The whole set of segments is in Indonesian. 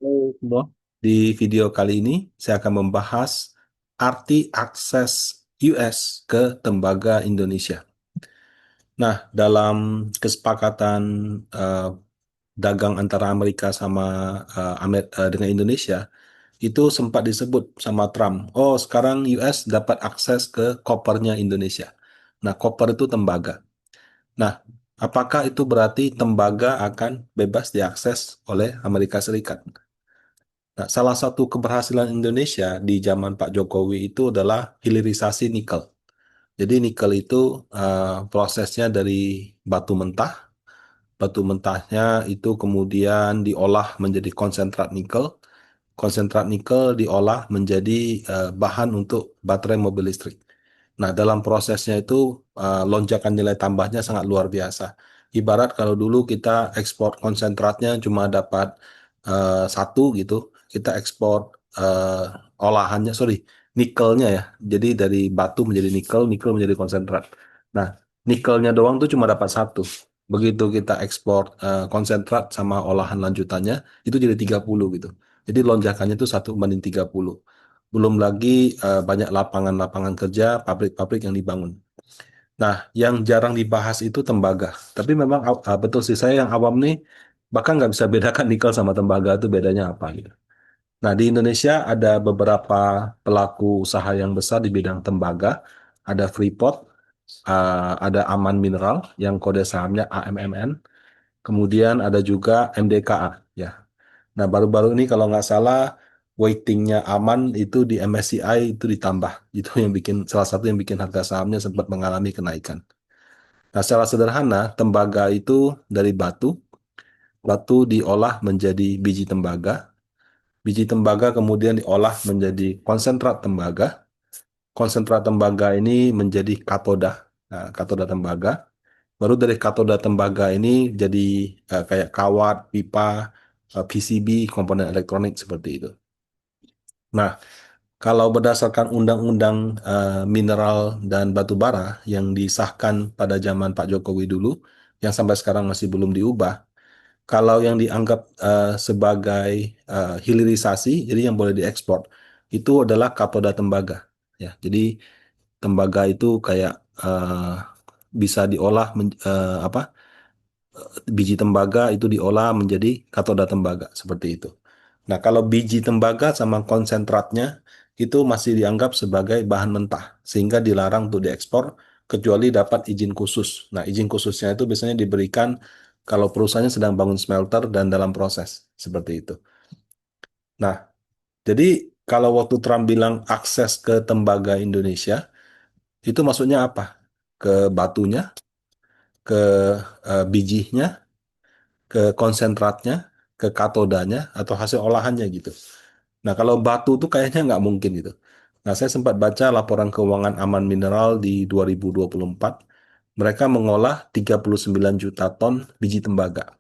Halo semua. Di video kali ini saya akan membahas arti akses US ke tembaga Indonesia. Nah, dalam kesepakatan eh, dagang antara Amerika sama dengan Indonesia, itu sempat disebut sama Trump, oh sekarang US dapat akses ke kopernya Indonesia. Nah, koper itu tembaga. Nah, apakah itu berarti tembaga akan bebas diakses oleh Amerika Serikat? Nah, salah satu keberhasilan Indonesia di zaman Pak Jokowi itu adalah hilirisasi nikel. Jadi nikel itu prosesnya dari batu mentah. Batu mentahnya itu kemudian diolah menjadi konsentrat nikel. Konsentrat nikel diolah menjadi bahan untuk baterai mobil listrik. Nah, dalam prosesnya itu lonjakan nilai tambahnya sangat luar biasa. Ibarat kalau dulu kita ekspor konsentratnya cuma dapat satu gitu, kita ekspor eh, olahannya, sorry, nikelnya ya. Jadi dari batu menjadi nikel, nikel menjadi konsentrat. Nah, nikelnya doang tuh cuma dapat satu. Begitu kita ekspor konsentrat sama olahan lanjutannya, itu jadi 30 gitu. Jadi lonjakannya itu 1 banding 30. Belum lagi banyak lapangan-lapangan kerja, pabrik-pabrik yang dibangun. Nah, yang jarang dibahas itu tembaga. Tapi memang betul sih, saya yang awam nih bahkan nggak bisa bedakan nikel sama tembaga itu bedanya apa gitu. Nah, di Indonesia ada beberapa pelaku usaha yang besar di bidang tembaga. Ada Freeport, ada Aman Mineral yang kode sahamnya AMMN. Kemudian ada juga MDKA. Ya. Nah, baru-baru ini kalau nggak salah weightingnya aman itu di MSCI itu ditambah. Itu yang bikin salah satu yang bikin harga sahamnya sempat mengalami kenaikan. Nah, secara sederhana, tembaga itu dari batu. Batu diolah menjadi biji tembaga. Biji tembaga kemudian diolah menjadi konsentrat tembaga. Konsentrat tembaga ini menjadi katoda. Nah, katoda tembaga. Baru dari katoda tembaga ini jadi kayak kawat, pipa, PCB, komponen elektronik seperti itu. Nah, kalau berdasarkan Undang-Undang Mineral dan Batu Bara yang disahkan pada zaman Pak Jokowi dulu, yang sampai sekarang masih belum diubah, kalau yang dianggap sebagai hilirisasi, jadi yang boleh diekspor, itu adalah katoda tembaga. Ya, jadi tembaga itu kayak bisa diolah apa? Biji tembaga itu diolah menjadi katoda tembaga seperti itu. Nah, kalau biji tembaga sama konsentratnya itu masih dianggap sebagai bahan mentah, sehingga dilarang untuk diekspor kecuali dapat izin khusus. Nah, izin khususnya itu biasanya diberikan kalau perusahaannya sedang bangun smelter dan dalam proses, seperti itu. Nah, jadi kalau waktu Trump bilang akses ke tembaga Indonesia, itu maksudnya apa? Ke batunya, ke bijinya, ke konsentratnya, ke katodanya, atau hasil olahannya gitu. Nah, kalau batu tuh kayaknya nggak mungkin gitu. Nah, saya sempat baca laporan keuangan Aman Mineral di 2024. Mereka mengolah 39 juta ton biji tembaga.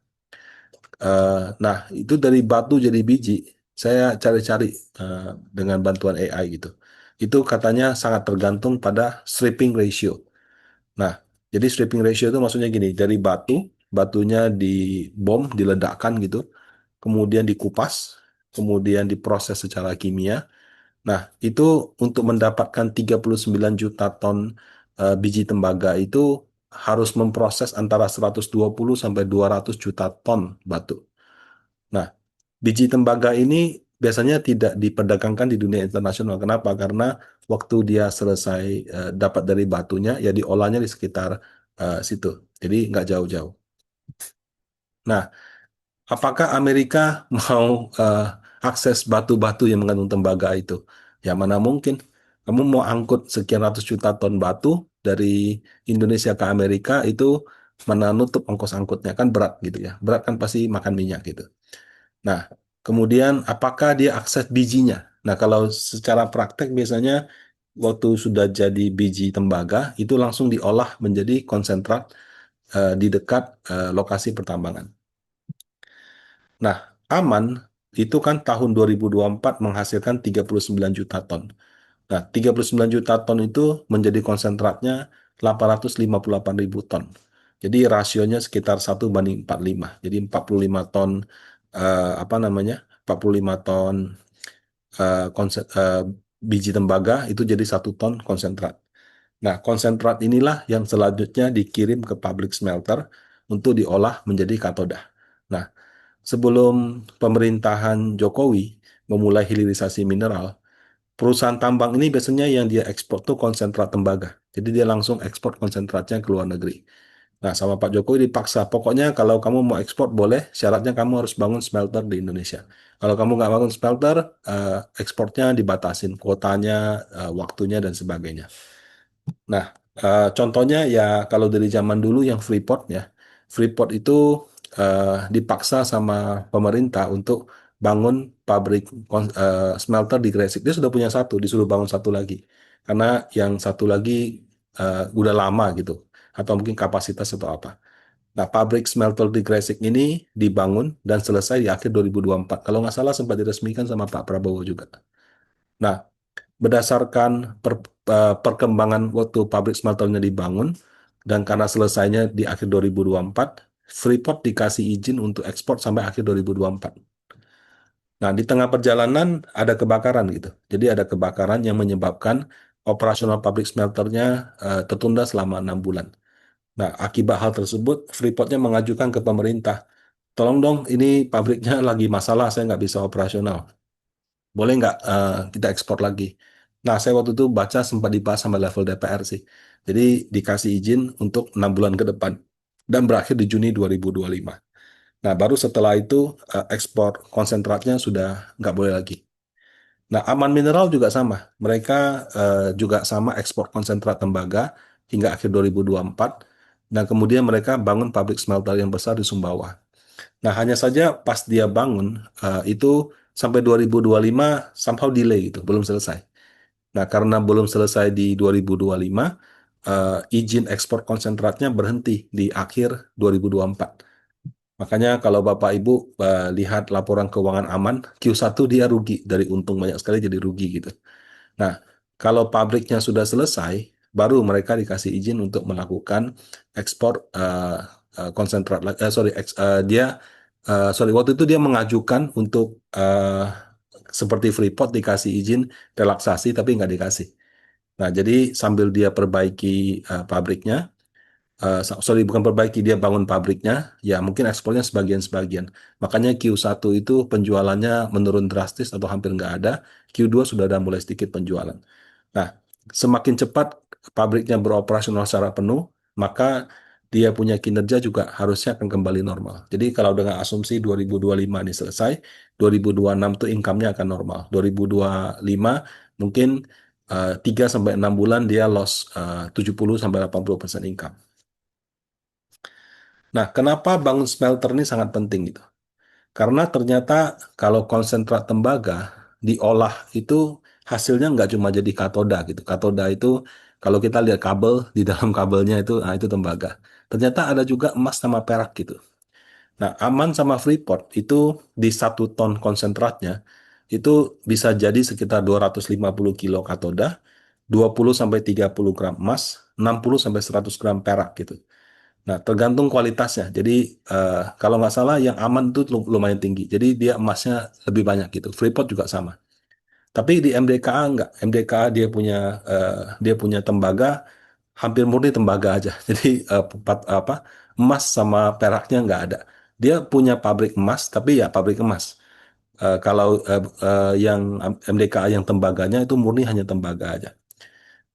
Nah, itu dari batu jadi biji. Saya cari-cari eh, dengan bantuan AI gitu. Itu katanya sangat tergantung pada stripping ratio. Nah, jadi stripping ratio itu maksudnya gini, dari batu, batunya dibom, diledakkan gitu, kemudian dikupas, kemudian diproses secara kimia. Nah, itu untuk mendapatkan 39 juta ton biji tembaga itu harus memproses antara 120 sampai 200 juta ton batu. Nah, biji tembaga ini biasanya tidak diperdagangkan di dunia internasional. Kenapa? Karena waktu dia selesai dapat dari batunya, ya diolahnya di sekitar situ. Jadi nggak jauh-jauh. Nah, apakah Amerika mau akses batu-batu yang mengandung tembaga itu? Ya mana mungkin. Kamu mau angkut sekian ratus juta ton batu dari Indonesia ke Amerika itu mana nutup ongkos angkutnya kan berat gitu ya. Berat kan pasti makan minyak gitu. Nah, kemudian apakah dia akses bijinya? Nah, kalau secara praktek biasanya waktu sudah jadi biji tembaga itu langsung diolah menjadi konsentrat di dekat lokasi pertambangan. Nah, aman itu kan tahun 2024 menghasilkan 39 juta ton. Nah, 39 juta ton itu menjadi konsentratnya 858 ribu ton. Jadi rasionya sekitar 1 banding 45. Jadi 45 ton apa namanya? 45 ton biji tembaga itu jadi 1 ton konsentrat. Nah, konsentrat inilah yang selanjutnya dikirim ke pabrik smelter untuk diolah menjadi katoda. Nah, sebelum pemerintahan Jokowi memulai hilirisasi mineral, perusahaan tambang ini biasanya yang dia ekspor tuh konsentrat tembaga. Jadi dia langsung ekspor konsentratnya ke luar negeri. Nah, sama Pak Jokowi dipaksa. Pokoknya kalau kamu mau ekspor boleh, syaratnya kamu harus bangun smelter di Indonesia. Kalau kamu nggak bangun smelter, ekspornya dibatasin, kuotanya, waktunya, dan sebagainya. Nah, contohnya ya kalau dari zaman dulu yang Freeport ya, Freeport itu dipaksa sama pemerintah untuk bangun pabrik smelter di Gresik. Dia sudah punya satu, disuruh bangun satu lagi. Karena yang satu lagi udah lama gitu, atau mungkin kapasitas atau apa. Nah, pabrik smelter di Gresik ini dibangun dan selesai di akhir 2024. Kalau nggak salah sempat diresmikan sama Pak Prabowo juga. Nah, berdasarkan perkembangan waktu pabrik smelternya dibangun dan karena selesainya di akhir 2024, Freeport dikasih izin untuk ekspor sampai akhir 2024. Nah, di tengah perjalanan ada kebakaran gitu. Jadi ada kebakaran yang menyebabkan operasional pabrik smelternya tertunda selama 6 bulan. Nah, akibat hal tersebut, Freeportnya mengajukan ke pemerintah, tolong dong, ini pabriknya lagi masalah, saya nggak bisa operasional. Boleh nggak kita ekspor lagi? Nah, saya waktu itu baca sempat dibahas sama level DPR sih. Jadi dikasih izin untuk 6 bulan ke depan dan berakhir di Juni 2025. Nah, baru setelah itu ekspor konsentratnya sudah nggak boleh lagi. Nah, Aman Mineral juga sama. Mereka juga sama ekspor konsentrat tembaga hingga akhir 2024. Dan kemudian mereka bangun pabrik smelter yang besar di Sumbawa. Nah, hanya saja pas dia bangun itu sampai 2025 somehow delay gitu, belum selesai. Nah, karena belum selesai di 2025, izin ekspor konsentratnya berhenti di akhir 2024. Makanya kalau Bapak Ibu lihat laporan keuangan aman, Q1 dia rugi dari untung banyak sekali jadi rugi gitu. Nah, kalau pabriknya sudah selesai, baru mereka dikasih izin untuk melakukan ekspor konsentrat. Sorry, dia sorry waktu itu dia mengajukan untuk seperti Freeport dikasih izin relaksasi, tapi nggak dikasih. Nah, jadi sambil dia perbaiki pabriknya, sorry bukan perbaiki, dia bangun pabriknya, ya mungkin ekspornya sebagian-sebagian. Makanya Q1 itu penjualannya menurun drastis atau hampir nggak ada. Q2 sudah ada mulai sedikit penjualan. Nah, semakin cepat pabriknya beroperasional secara penuh, maka dia punya kinerja juga harusnya akan kembali normal. Jadi kalau dengan asumsi 2025 ini selesai, 2026 tuh income-nya akan normal. 2025 mungkin 3 sampai 6 bulan dia loss 70 sampai 80% income. Nah, kenapa bangun smelter ini sangat penting gitu? Karena ternyata kalau konsentrat tembaga diolah itu hasilnya nggak cuma jadi katoda gitu. Katoda itu kalau kita lihat kabel di dalam kabelnya itu, nah itu tembaga. Ternyata ada juga emas sama perak gitu. Nah, Aman sama Freeport itu di 1 ton konsentratnya itu bisa jadi sekitar 250 kilo katoda, 20 sampai 30 gram emas, 60 sampai 100 gram perak gitu. Nah, tergantung kualitasnya. Jadi, kalau nggak salah yang aman itu lumayan tinggi. Jadi, dia emasnya lebih banyak gitu. Freeport juga sama. Tapi di MDKA nggak. MDKA dia punya tembaga, hampir murni tembaga aja. Jadi, apa, emas sama peraknya nggak ada. Dia punya pabrik emas, tapi ya pabrik emas. Kalau yang MDKA yang tembaganya itu murni hanya tembaga aja.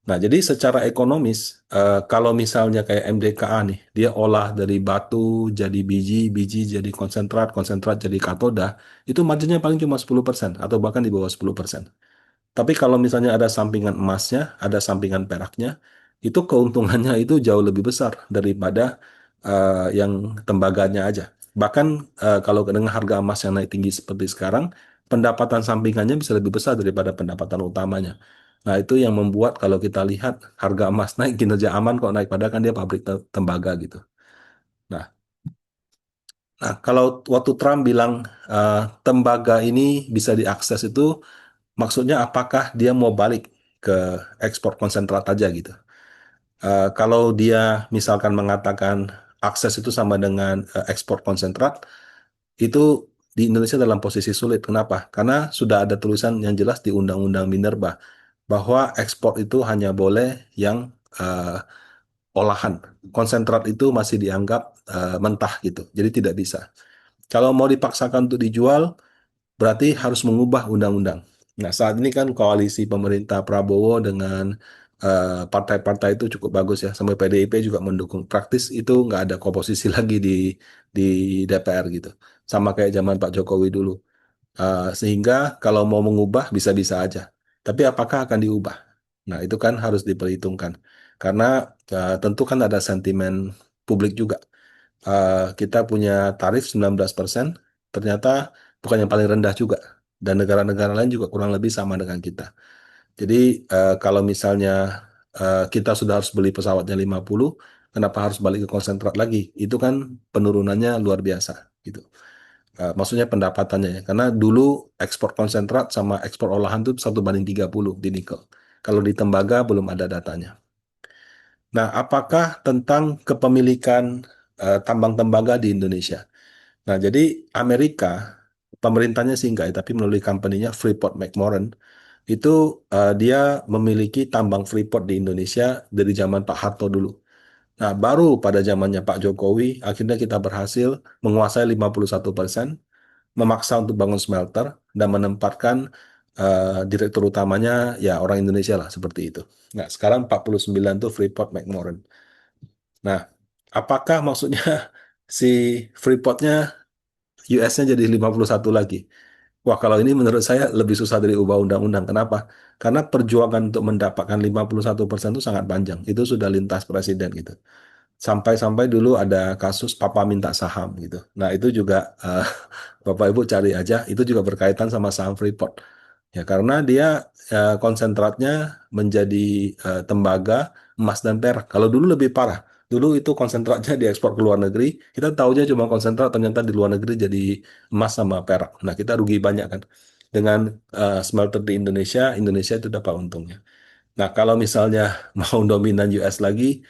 Nah, jadi secara ekonomis, kalau misalnya kayak MDKA nih, dia olah dari batu jadi biji, biji jadi konsentrat, konsentrat jadi katoda, itu marginnya paling cuma 10% atau bahkan di bawah 10%. Tapi kalau misalnya ada sampingan emasnya, ada sampingan peraknya, itu keuntungannya itu jauh lebih besar daripada yang tembaganya aja. Bahkan kalau dengan harga emas yang naik tinggi seperti sekarang, pendapatan sampingannya bisa lebih besar daripada pendapatan utamanya. Nah, itu yang membuat kalau kita lihat harga emas naik, kinerja aman kok naik, padahal kan dia pabrik tembaga gitu. Nah, kalau waktu Trump bilang tembaga ini bisa diakses itu, maksudnya apakah dia mau balik ke ekspor konsentrat aja gitu. Kalau dia misalkan mengatakan akses itu sama dengan ekspor konsentrat, itu di Indonesia dalam posisi sulit. Kenapa? Karena sudah ada tulisan yang jelas di Undang-Undang Minerba bahwa ekspor itu hanya boleh yang olahan. Konsentrat itu masih dianggap mentah gitu. Jadi tidak bisa. Kalau mau dipaksakan untuk dijual, berarti harus mengubah undang-undang. Nah, saat ini kan koalisi pemerintah Prabowo dengan partai-partai itu cukup bagus ya. Sampai PDIP juga mendukung. Praktis itu nggak ada komposisi lagi di DPR gitu. Sama kayak zaman Pak Jokowi dulu. Sehingga kalau mau mengubah bisa-bisa aja. Tapi apakah akan diubah? Nah, itu kan harus diperhitungkan. Karena tentu kan ada sentimen publik juga. Kita punya tarif 19%, ternyata bukan yang paling rendah juga. Dan negara-negara lain juga kurang lebih sama dengan kita. Jadi kalau misalnya kita sudah harus beli pesawatnya 50, kenapa harus balik ke konsentrat lagi? Itu kan penurunannya luar biasa gitu. Maksudnya pendapatannya ya. Karena dulu ekspor konsentrat sama ekspor olahan itu 1:30 di nikel. Kalau di tembaga belum ada datanya. Nah, apakah tentang kepemilikan tambang tembaga di Indonesia? Nah, jadi Amerika, pemerintahnya sih enggak, ya, tapi melalui company-nya Freeport-McMoRan, itu dia memiliki tambang Freeport di Indonesia dari zaman Pak Harto dulu. Nah, baru pada zamannya Pak Jokowi, akhirnya kita berhasil menguasai 51%, memaksa untuk bangun smelter, dan menempatkan direktur utamanya ya orang Indonesia lah, seperti itu. Nah, sekarang 49 tuh Freeport-McMoRan. Nah, apakah maksudnya si Freeport-nya US-nya jadi 51 lagi? Wah, kalau ini menurut saya lebih susah dari ubah undang-undang. Kenapa? Karena perjuangan untuk mendapatkan 51% itu sangat panjang. Itu sudah lintas presiden gitu. Sampai-sampai dulu ada kasus papa minta saham gitu. Nah, itu juga Bapak Ibu cari aja, itu juga berkaitan sama saham Freeport. Ya, karena dia konsentratnya menjadi tembaga, emas dan perak. Kalau dulu lebih parah. Dulu itu konsentratnya diekspor ke luar negeri. Kita tahunya cuma konsentrat, ternyata di luar negeri jadi emas sama perak. Nah, kita rugi banyak kan. Dengan smelter di Indonesia, Indonesia itu dapat untungnya. Nah, kalau misalnya mau dominan US lagi,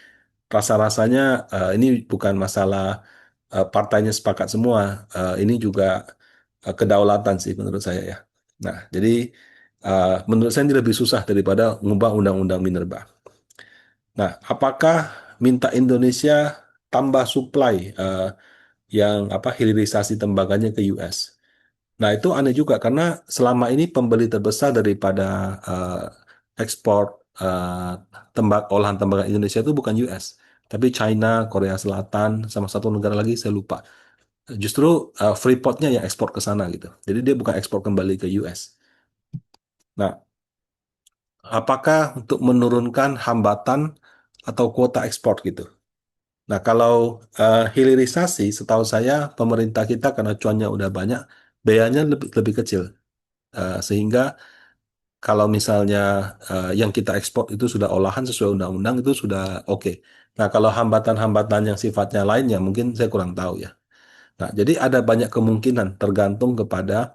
rasa-rasanya ini bukan masalah partainya sepakat semua. Ini juga kedaulatan sih menurut saya ya. Nah, jadi menurut saya ini lebih susah daripada mengubah undang-undang minerba. Nah, apakah minta Indonesia tambah supply yang apa hilirisasi tembaganya ke US? Nah, itu aneh juga karena selama ini pembeli terbesar daripada ekspor olahan tembaga Indonesia itu bukan US, tapi China, Korea Selatan, sama satu negara lagi saya lupa. Justru Freeport-nya yang ekspor ke sana gitu. Jadi dia bukan ekspor kembali ke US. Nah, apakah untuk menurunkan hambatan atau kuota ekspor gitu? Nah, kalau hilirisasi, setahu saya pemerintah kita karena cuannya udah banyak, biayanya lebih lebih kecil. Sehingga kalau misalnya yang kita ekspor itu sudah olahan sesuai undang-undang itu sudah oke. Nah, kalau hambatan-hambatan yang sifatnya lainnya mungkin saya kurang tahu ya. Nah, jadi ada banyak kemungkinan tergantung kepada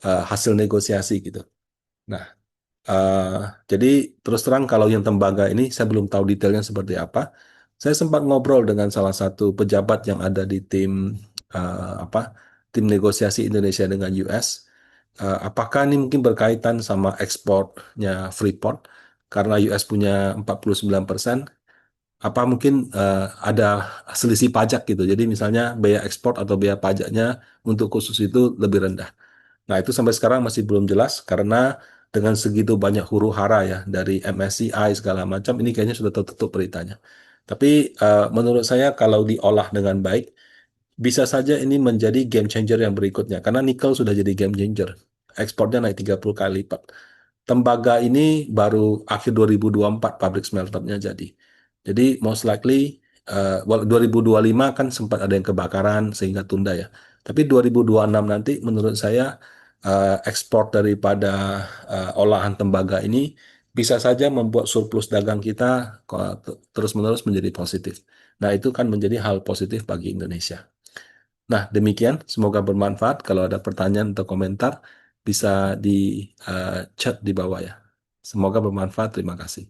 hasil negosiasi gitu. Nah, eh, jadi terus terang kalau yang tembaga ini saya belum tahu detailnya seperti apa. Saya sempat ngobrol dengan salah satu pejabat yang ada di tim apa tim negosiasi Indonesia dengan US. Apakah ini mungkin berkaitan sama ekspornya Freeport karena US punya 49%? Apa mungkin ada selisih pajak gitu. Jadi misalnya biaya ekspor atau biaya pajaknya untuk khusus itu lebih rendah. Nah, itu sampai sekarang masih belum jelas karena dengan segitu banyak huru hara ya dari MSCI segala macam ini kayaknya sudah tertutup beritanya. Tapi menurut saya kalau diolah dengan baik bisa saja ini menjadi game changer yang berikutnya karena nikel sudah jadi game changer. Ekspornya naik 30 kali lipat. Tembaga ini baru akhir 2024 pabrik smelternya jadi. Jadi most likely 2025 kan sempat ada yang kebakaran sehingga tunda ya. Tapi 2026 nanti menurut saya ekspor daripada olahan tembaga ini bisa saja membuat surplus dagang kita terus-menerus menjadi positif. Nah, itu kan menjadi hal positif bagi Indonesia. Nah, demikian. Semoga bermanfaat. Kalau ada pertanyaan atau komentar, bisa di chat di bawah ya. Semoga bermanfaat. Terima kasih.